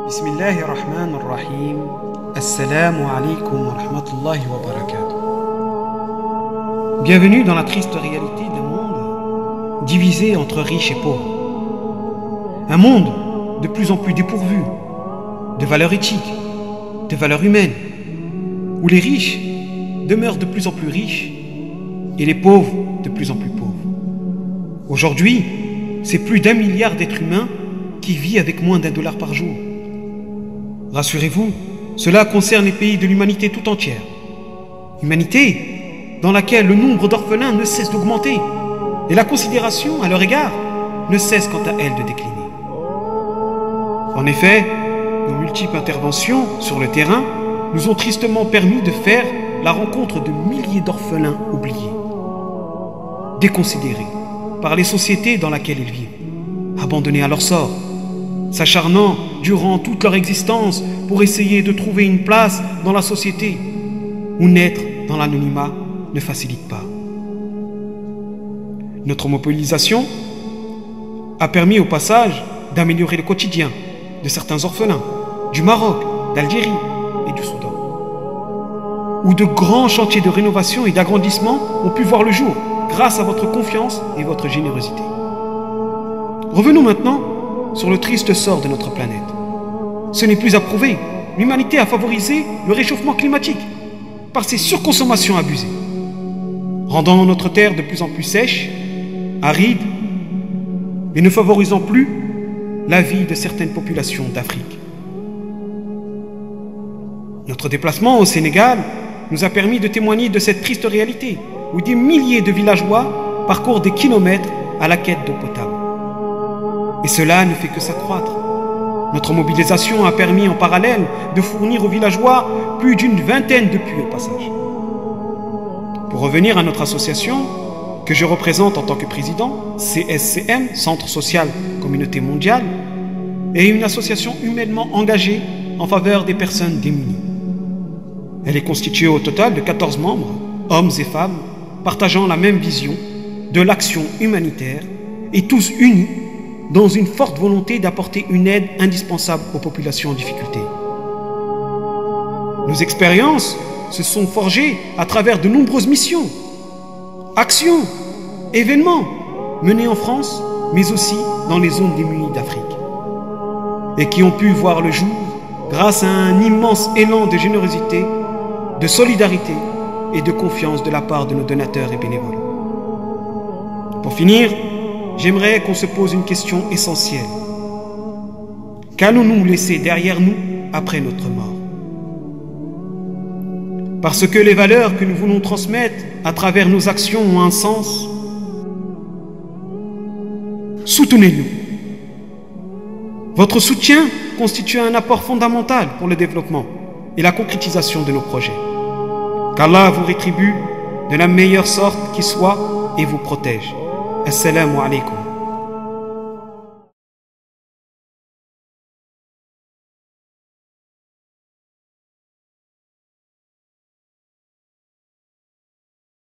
Bismillahirrahmanirrahim. Assalamu alaikum wa rahmatullahi wa barakatuh. Bienvenue dans la triste réalité d'un monde divisé entre riches et pauvres. Un monde de plus en plus dépourvu de valeurs éthiques, de valeurs humaines, où les riches demeurent de plus en plus riches et les pauvres de plus en plus pauvres. Aujourd'hui, c'est plus d'1 milliard d'êtres humains qui vivent avec moins d'$1 par jour. Rassurez-vous, cela concerne les pays de l'humanité tout entière. Humanité dans laquelle le nombre d'orphelins ne cesse d'augmenter et la considération à leur égard ne cesse quant à elle de décliner. En effet, nos multiples interventions sur le terrain nous ont tristement permis de faire la rencontre de milliers d'orphelins oubliés, déconsidérés par les sociétés dans lesquelles ils vivent, abandonnés à leur sort, s'acharnant durant toute leur existence pour essayer de trouver une place dans la société où naître dans l'anonymat ne facilite pas. Notre mobilisation a permis au passage d'améliorer le quotidien de certains orphelins du Maroc, d'Algérie et du Soudan, où de grands chantiers de rénovation et d'agrandissement ont pu voir le jour grâce à votre confiance et votre générosité. Revenons maintenant sur le triste sort de notre planète. Ce n'est plus à prouver, l'humanité a favorisé le réchauffement climatique par ses surconsommations abusées, rendant notre terre de plus en plus sèche, aride, et ne favorisant plus la vie de certaines populations d'Afrique. Notre déplacement au Sénégal nous a permis de témoigner de cette triste réalité, où des milliers de villageois parcourent des kilomètres à la quête d'eau potable. Et cela ne fait que s'accroître. Notre mobilisation a permis en parallèle de fournir aux villageois plus d'une vingtaine de puits au passage. Pour revenir à notre association, que je représente en tant que président, CSCM, Centre Social Communauté Mondiale, est une association humainement engagée en faveur des personnes démunies. Elle est constituée au total de 14 membres, hommes et femmes, partageant la même vision de l'action humanitaire et tous unis dans une forte volonté d'apporter une aide indispensable aux populations en difficulté. Nos expériences se sont forgées à travers de nombreuses missions, actions, événements menés en France, mais aussi dans les zones démunies d'Afrique, et qui ont pu voir le jour grâce à un immense élan de générosité, de solidarité et de confiance de la part de nos donateurs et bénévoles. Pour finir, j'aimerais qu'on se pose une question essentielle. Qu'allons-nous laisser derrière nous après notre mort? Parce que les valeurs que nous voulons transmettre à travers nos actions ont un sens. Soutenez-nous. Votre soutien constitue un apport fondamental pour le développement et la concrétisation de nos projets. Qu'Allah vous rétribue de la meilleure sorte qui soit et vous protège. Assalamu alaikum.